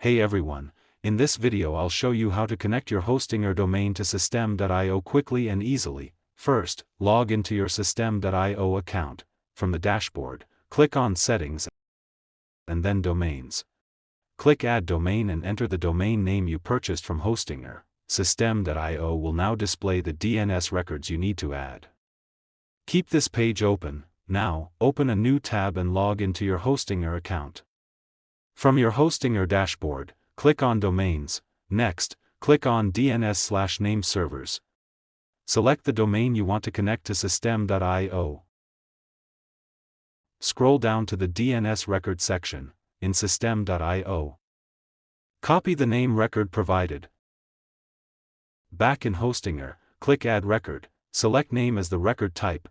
Hey everyone, in this video I'll show you how to connect your Hostinger domain to System.io quickly and easily. First, log into your System.io account. From the dashboard, click on Settings and then Domains. Click Add Domain and enter the domain name you purchased from Hostinger. System.io will now display the DNS records you need to add. Keep this page open. Now, open a new tab and log into your Hostinger account. From your Hostinger dashboard, click on Domains. Next, click on DNS/name servers. Select the domain you want to connect to System.io. Scroll down to the DNS record section in System.io. Copy the name record provided. Back in Hostinger, click Add Record, select name as the record type.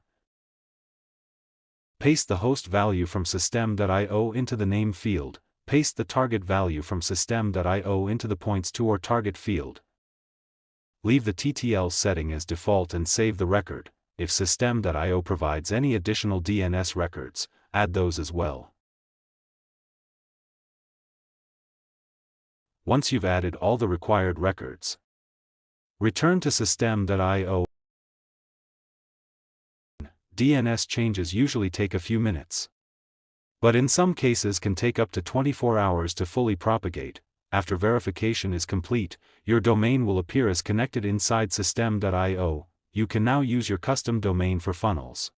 Paste the host value from System.io into the name field. Paste the target value from System.io into the points to or target field. Leave the TTL setting as default and save the record. If System.io provides any additional DNS records, add those as well. Once you've added all the required records, return to System.io. DNS changes usually take a few minutes, but in some cases can take up to 24 hours to fully propagate. After verification is complete, your domain will appear as connected inside System.io. You can now use your custom domain for funnels,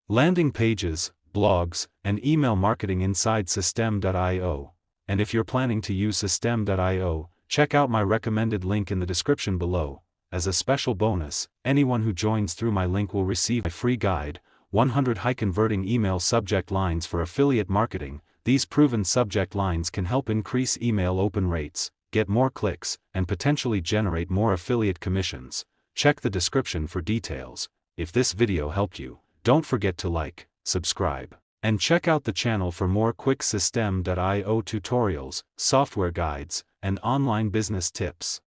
landing pages, blogs, and email marketing inside System.io. And if you're planning to use System.io, check out my recommended link in the description below. As a special bonus, anyone who joins through my link will receive my free guide, 100 high-converting email subject lines for affiliate marketing. These proven subject lines can help increase email open rates, get more clicks, and potentially generate more affiliate commissions. Check the description for details. If this video helped you, don't forget to like, subscribe, and check out the channel for more quick System.io tutorials, software guides, and online business tips.